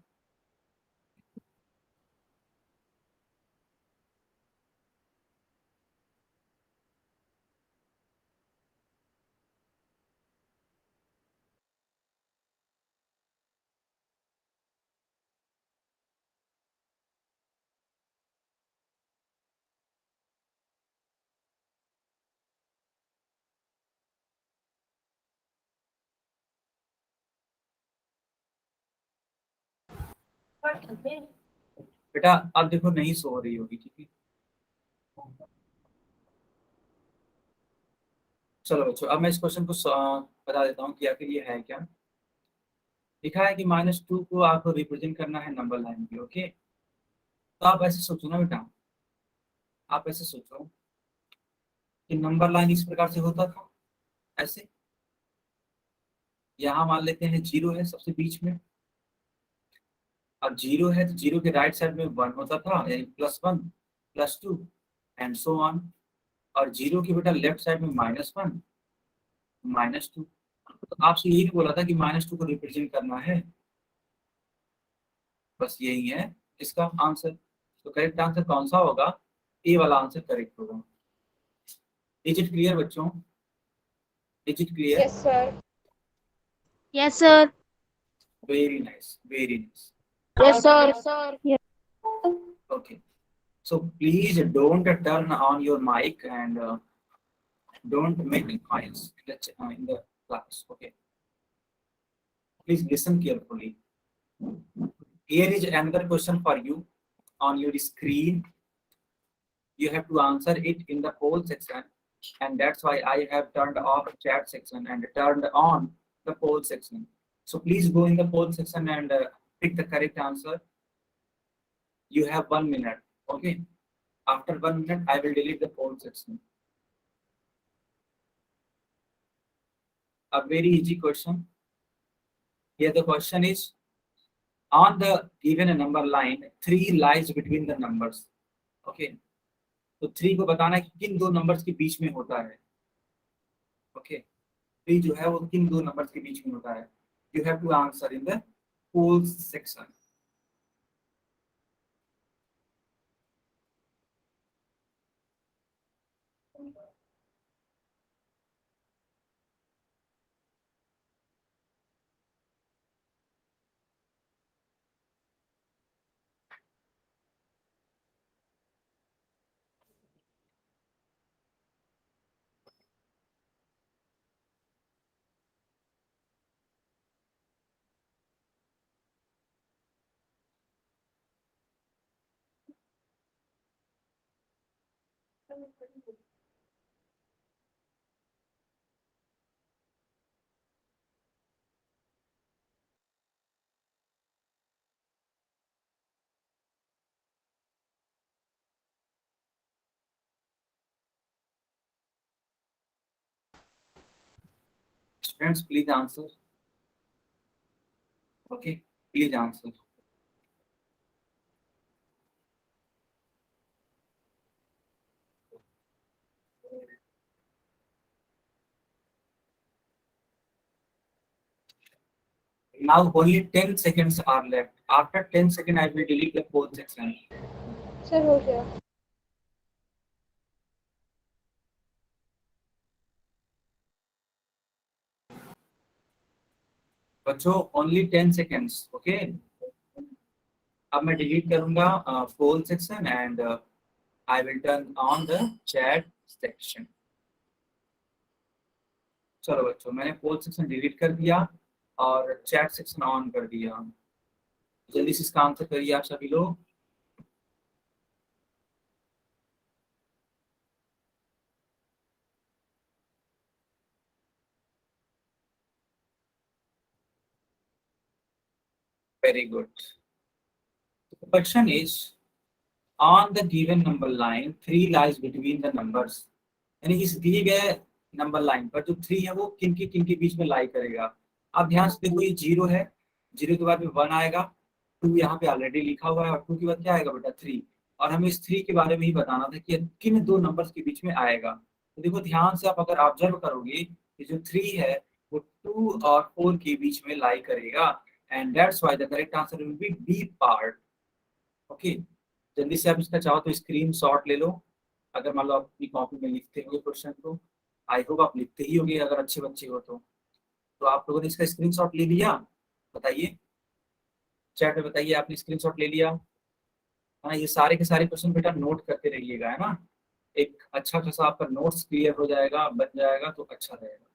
Speaker 1: बेटा अब देखो नहीं सो रही होगी, ठीक है। चलो बच्चों, अब मैं इस क्वेश्चन को बता देता हूँ कि आखिर ये है क्या। लिखा है कि -2 को आपको रिप्रेजेंट करना है नंबर लाइन पे। ओके, तो आप ऐसे सोचो ना बेटा, आप ऐसे सोचो कि नंबर लाइन इस प्रकार से होता था, ऐसे। यहाँ मान लेते हैं 0 है सबसे बीच में। अब 0 है तो 0 के राइट साइड में 1 होता था, यानी +1 +2 एंड सो ऑन। और 0 की बेटा लेफ्ट साइड में -1 -2। तो आपसे यही बोला था कि -2 को रिप्रेजेंट करना है, बस यही है इसका आंसर। तो करेक्ट आंसर कौन सा होगा? ए वाला आंसर करेक्ट होगा। इज इट क्लियर बच्चों? Is it clear?
Speaker 3: Yes sir.
Speaker 5: Yes, sir.
Speaker 1: Very nice, very nice.
Speaker 5: Yes, sir.
Speaker 1: Okay, so please don't turn on your mic and don't make noise in the class. Okay, please listen carefully. Here is another question for you on your screen. You have to answer it in the poll section, and that's why I have turned off chat section and turned on the poll section. So please go in the poll section and pick the correct answer. You have 1 minute. Okay, after 1 minute I will delete the poll section. A very easy question. Here the question is, on the given number line 3 lies between the numbers. Okay, तो 3 को बताना है कि किन दो नंबर्स के बीच में होता है। ओके, 3 जो है वो किन दो नंबर्स के बीच में होता है। You have to answer in the poll section. Students, please answer. Okay, please answer. Now only 10 seconds are left. After 10 seconds, I will delete the whole section.
Speaker 3: Sir हो गया.
Speaker 1: बच्चों only 10 seconds. Okay. अब मैं डिलीट करूंगा poll section and I will turn on the chat section. चलो बच्चों, मैंने पोल सेक्शन डिलीट कर दिया और चैट सेक्शन ऑन कर दिया. जल्दी से इसका आंसर करिए आप सभी लोग. Very good. The question is, on the given number line 3 lies between the numbers. यानी इस दिए गए नंबर लाइन पर जो 3 है वो किन के बीच में लाई करेगा. आप ध्यान से देखो, ये 0 है, 0 के बाद में 1 आएगा, 2 यहाँ पे ऑलरेडी लिखा हुआ है और 2 के बाद क्या आएगा बेटा 3. और हमें इस 3 के बारे में ही बताना था कि किन दो नंबर्स के बीच में आएगा. तो देखो ध्यान से आप अगर ऑब्जर्व करोगे कि जो 3 है वो 2 और 4 के बीच में लाई करेगा. And that's why the correct answer will be B part. Okay, जल्दी से आप इसका चाहो तो स्क्रीनशॉट ले लो. अगर मान लो आप अपनी कॉपी में लिखते होंगे क्वेश्चन को, आई होप आप लिखते ही होंगे अगर अच्छे बच्चे हो तो आप लोगों ने इसका स्क्रीनशॉट ले लिया. बताइए चैट में, बताइए आपने स्क्रीनशॉट ले लिया. हाँ, ये सारे के सारे क्वेश्चन बेटा नोट करते रहिएगा, है ना. एक अच्छा खासा आपका नोट्स क्लियर हो जाएगा, बन जाएगा तो अच्छा रहेगा.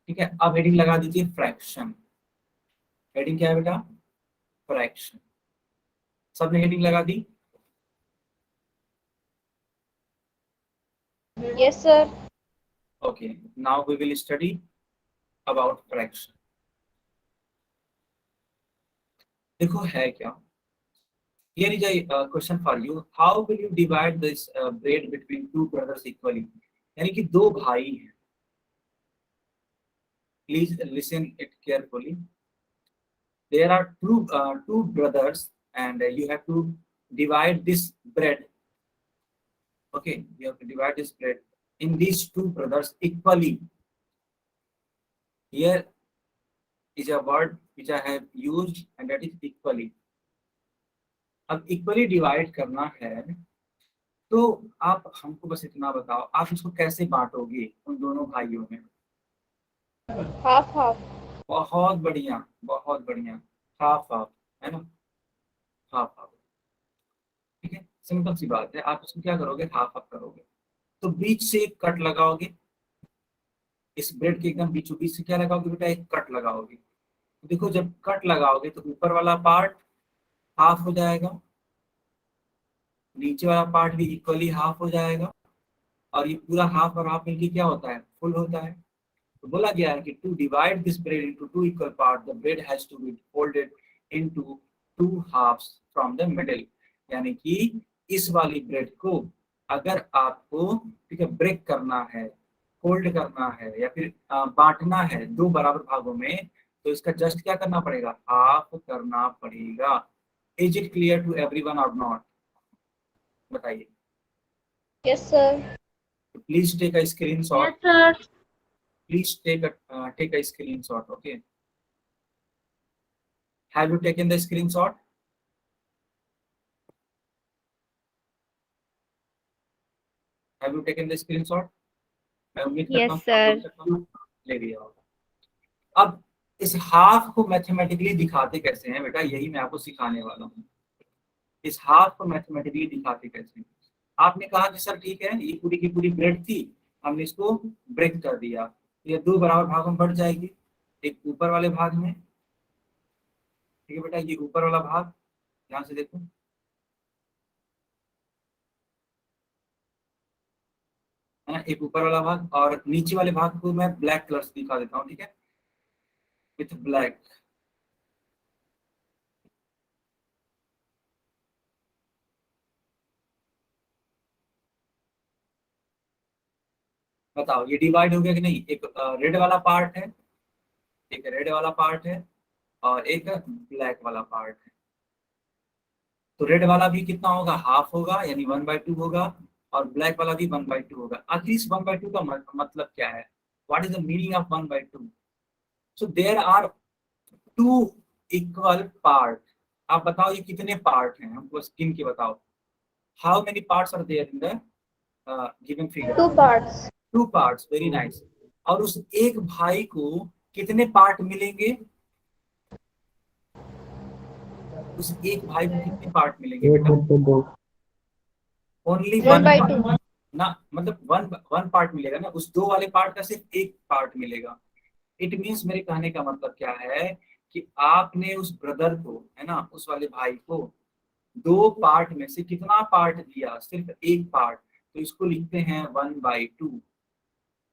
Speaker 1: ठीक है, अब हेडिंग लगा दीजिए फ्रैक्शन. हेडिंग क्या है बेटा? फ्रैक्शन. सबने हेडिंग लगा दी?
Speaker 3: Yes sir.
Speaker 1: Okay, now we will study about fraction. देखो है क्या. Here is a question for you. How will you divide this bread between two brothers equally? यानी कि दो भाई हैं. Please listen it carefully. There are two brothers and you have to divide this bread. Okay, you have to divide this bread in these two brothers equally. Here is a word which I have used and that is equally. अब इक्वली डिवाइड करना है तो आप हमको बस इतना बताओ, आप इसको कैसे बांटोगे उन दोनों भाइयों में?
Speaker 3: Half half.
Speaker 1: बहुत बढ़िया, बहुत बढ़िया. हाफ हाफ, है ना. Half half. ठीक है, सिंपल सी बात है. आप इसको क्या करोगे? हाफ हाफ करोगे. तो बीच से एक कट लगाओगे. इस ब्रेड के एकदम बीचों बीच से क्या लगाओगे बेटा? एक कट लगाओगे. देखो जब कट लगाओगे तो ऊपर वाला पार्ट हाफ हो जाएगा, नीचे वाला पार्ट भी इक्वली हाफ हो जाएगा और ये पूरा हाफ और हाफ मिलके क्या होता है? फुल होता है. तो बोला गया है कि to divide this bread into two equal part the bread has to be folded into two halves from the middle. यानी कि इस वाली ब्रेड को अगर आपको, ठीक है, ब्रेक करना है, फोल्ड करना है या फिर बांटना है दो बराबर भागों में, तो इसका जस्ट क्या करना पड़ेगा? हाफ करना पड़ेगा. Is it clear to everyone और नॉट? बताइए.
Speaker 3: Yes sir.
Speaker 1: Please take a screenshot.
Speaker 2: Yes, sir.
Speaker 1: Please take a screenshot. Okay. Have you taken the screenshot? Have you taken the screenshot? मैं उम्मीद करता हूँ
Speaker 5: sir.
Speaker 1: आप लोग ले लिया होगा. अब इस हाफ को मैथमेटिकली दिखाते कैसे हैं बेटा, यही मैं आपको सिखाने वाला हूँ. इस हाफ को मैथमेटिकली दिखाते कैसे हैं. आपने कहा कि सर ठीक है, ये पूरी की पूरी ब्रेड थी, हमने इसको ब्रेक कर दिया, ये दो बराबर भागों में बढ़ जाएगी. एक ऊपर वाले भाग में, ठीक है बेटा, ये ऊपर वाला भाग, ध्यान से देखो, है ना, एक ऊपर वाला भाग और नीचे वाले भाग को मैं ब्लैक कलर से दिखा देता हूँ, ठीक है, विथ ब्लैक। बताओ ये डिवाइड हो गया कि नहीं? एक रेड वाला पार्ट है, एक रेड वाला पार्ट है और एक ब्लैक वाला पार्ट है। तो रेड वाला भी कितना होगा? हाफ होगा, यानी 1/2 होगा, और ब्लैक वाला भी 1/2 होगा। आखिर इस 1/2 का मतलब क्या है? What is the meaning of 1/2? So there are two equal part. आप बताओ ये कितने पार्ट हैं, हमको स्किन के बताओ। How many parts are there in the given figure?
Speaker 3: 2 parts.
Speaker 1: 2 parts, very nice. और उस एक भाई को कितने पार्ट मिलेंगे? उस एक भाई को कितने पार्ट मिलेंगे बेटा? ओनली
Speaker 3: 1/2.
Speaker 1: ना, मतलब वन पार्ट मिलेगा ना, उस दो वाले पार्ट का सिर्फ एक पार्ट मिलेगा। इट मीन्स, मेरे कहने का मतलब क्या है कि आपने उस ब्रदर को, है ना, उस वाले भाई को 2 पार्ट में से कितना पार्ट दिया? सिर्फ एक पार्ट। तो इसको लिखते हैं 1/2।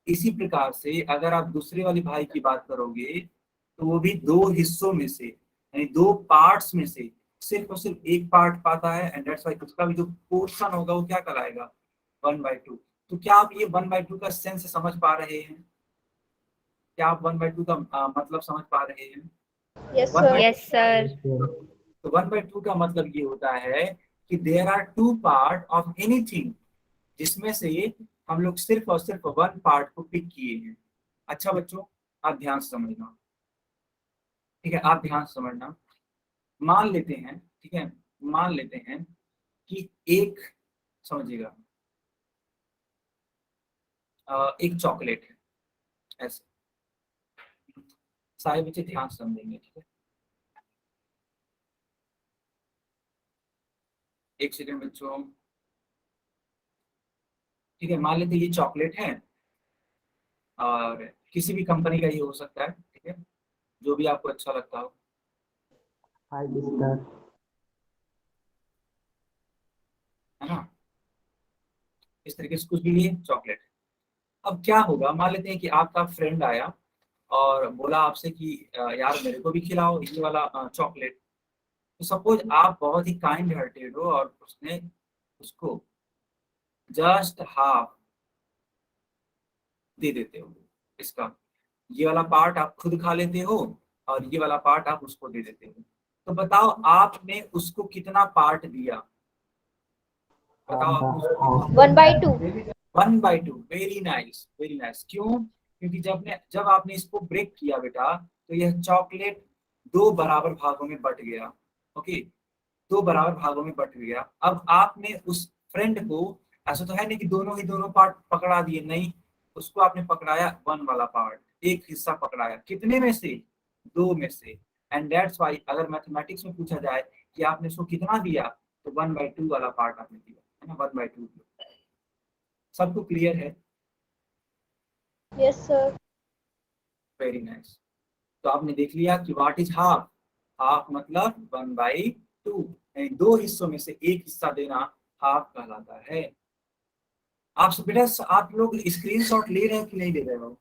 Speaker 1: इसी प्रकार से अगर आप दूसरे वाले भाई की बात करोगे तो वो भी 2 हिस्सों में से, यानी 2 पार्ट्स में से सिर्फ और सिर्फ एक पार्ट पाता है, एंड दैट्स व्हाई उसका भी जो पोर्शन होगा वो क्या कहलाएगा? 1/2। तो क्या आप ये 1/2 का सेंस समझ पा रहे हैं? क्या आप 1/2 का मतलब समझ पा रहे हैं?
Speaker 3: Yes, sir.
Speaker 5: Yes, sir.
Speaker 1: तो 1/2 का मतलब ये होता है कि there are 2 part of anything, जिसमें से हम लोग सिर्फ और सिर्फ 1 पार्ट को पिक किए हैं। अच्छा बच्चों, आप ध्यान से समझना, ठीक है, आप ध्यान से समझना। मान लेते हैं, ठीक है, मान लेते हैं कि एक, समझिएगा, एक चॉकलेट है, ऐसे। सारे बच्चे ध्यान से समझेंगे, ठीक है। एक सेकंड बच्चों, ठीक है। मान लेते हैं ये चॉकलेट है और किसी भी कंपनी का ये हो सकता है, ठीक है, जो भी आपको अच्छा लगता हो, है ना, इस तरीके से कुछ भी लिए चॉकलेट। अब क्या होगा, मान लेते हैं कि आपका फ्रेंड आया और बोला आपसे कि यार मेरे को भी खिलाओ ये वाला चॉकलेट। तो सपोज आप बहुत ही काइंड हार्टेड हो और उसने उसको जस्ट हाफ दे देते हो इसका, ये वाला पार्ट आप खुद खा लेते हो और ये वाला पार्ट आप उसको दे देते हो। तो बताओ आपने उसको कितना पार्ट दिया? बताओ आप उसको
Speaker 3: 1/2.
Speaker 1: 1/2। Very nice, very nice. क्यों? क्योंकि जब आपने इसको ब्रेक किया बेटा, तो यह चॉकलेट 2 बराबर भागों में बट गया। ओके, 2 बराबर भागों में बट गया। अब आपने उस फ्रेंड को, ऐसा तो है नहीं कि दोनों ही दोनों पार्ट पकड़ा दिए, नहीं, उसको आपने पकड़ाया 1 वाला पार्ट, एक हिस्सा पकड़ाया, कितने में से? 2 में से। एंड दैट्स व्हाई अगर मैथमेटिक्स में पूछा जाए कि आपने उसको कितना दिया, तो 1/2 वाला पार्ट आपने दिया, है ना, 1/2। सबको क्लियर है?
Speaker 3: Yes, sir.
Speaker 1: Very nice. तो आपने देख लिया कि व्हाट इज हाफ। हाफ मतलब 1/2, यानी 2 हिस्सों में से एक हिस्सा देना हाफ कहलाता है। आप बेटा, आप लोग स्क्रीनशॉट ले रहे हो कि नहीं ले रहे हो?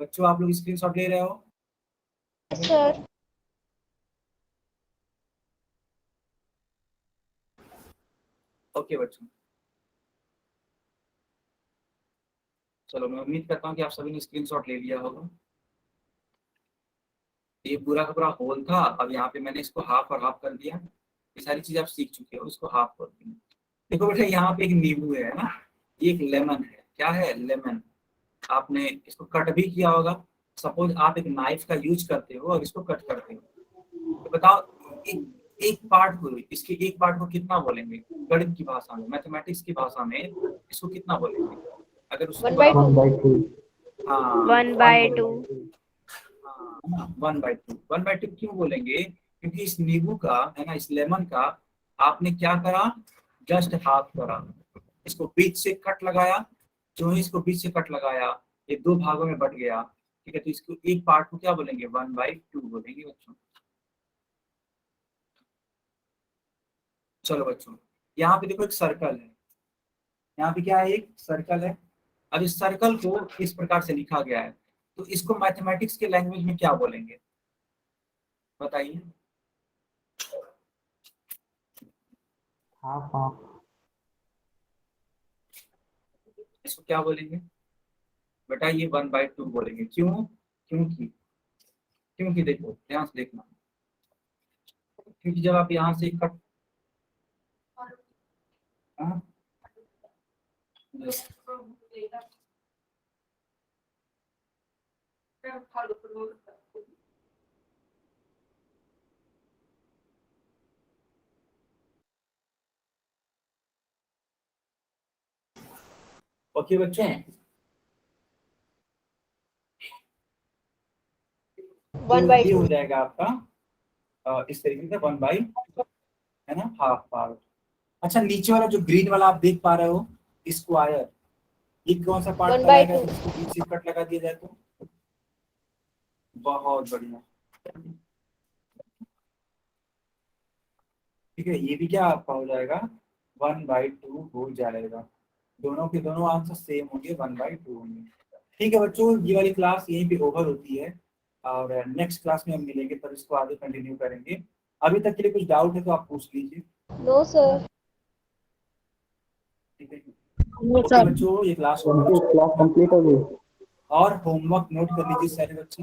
Speaker 1: बच्चों आप लोग स्क्रीनशॉट ले रहे हो?
Speaker 3: Yes, sir.
Speaker 1: ओके बच्चों, चलो मैं उम्मीद करता हूँ कि आप सभी ने स्क्रीनशॉट ले लिया होगा। ये पूरा का पूरा होल था, अब यहाँ पे मैंने इसको हाफ और हाफ कर दिया। ये सारी चीजें आप सीख चुके हो, इसको हाफ कर दिया। देखो बेटा, यहाँ पे एक नींबू है ना, ये एक लेमन है। क्या है? लेमन। आपने इसको कट भी किया होगा। सपोज आप एक नाइफ का यूज करते हो और इसको कट करते हो, तो बताओ एक पार्ट को, इसके एक पार्ट को कितना बोलेंगे गणित की भाषा में, मैथमेटिक्स की भाषा में? इसको कितना बोलेंगे? अगर उसको
Speaker 3: 1/2.
Speaker 1: हाँ
Speaker 5: 1/2.
Speaker 1: 1/2। 1/2 क्यों बोलेंगे? क्योंकि इस नींबू का, है ना, इस लेमन का आपने क्या करा? जस्ट हाफ करा, इसको बीच से कट लगाया जो ही इसको बीच से कट लगाया, ये दो भागों में बट गया, ठीक है, तो इसको एक पार्ट को क्या बोलेंगे, 1/2 बोलेंगे बच्चों। चलो बच्चों, यहाँ पे देखो एक सर्कल है, यहाँ पे क्या है, एक सर्कल है। अब इस सर्कल को इस प्रकार से लिखा गया है, तो इसको मैथमेटिक्स के लैंग्वेज में क्या बोलेंगे, बताइए।
Speaker 6: Half half.
Speaker 1: इसको क्या बोलेंगे बेटा, ये 1/2 बोलेंगे। क्यों? क्योंकि देखो ध्यान से देखना, क्योंकि जब आप यहाँ से कट, हाँ? ओके बच्चों,
Speaker 3: 1/2
Speaker 1: ये हो जाएगा आपका इस तरीके से 1/, है ना, हाफ पार्ट। अच्छा, नीचे वाला जो ग्रीन वाला आप देख पा रहे हो, स्क्वायर, ये कौन सा पार्ट
Speaker 3: 1/2
Speaker 1: है, इसको बीच से कट लगा दिया जाए तो बहुत बढ़िया, ठीक है, ये भी क्या आपका हो जाएगा, 1/2 हो जाएगा। दोनों के दोनों आंसर सेम होंगे, 1/2 होंगे। ठीक है बच्चों, ये वाली क्लास यहीं पे ओवर होती है, और नेक्स्ट क्लास में हम मिलेंगे, तब इसको आगे कंटिन्यू करेंगे। अभी तक के लिए कुछ डाउट है तो आप पूछ लीजिए।
Speaker 3: No sir.
Speaker 1: ठीक है
Speaker 2: नो
Speaker 1: ओके
Speaker 2: सर।
Speaker 1: बच्चों, ये क्लास
Speaker 6: क्लास कंप्लीट हो गई।
Speaker 1: और होमवर्क नोट कर लीजिए सारे बच्चे।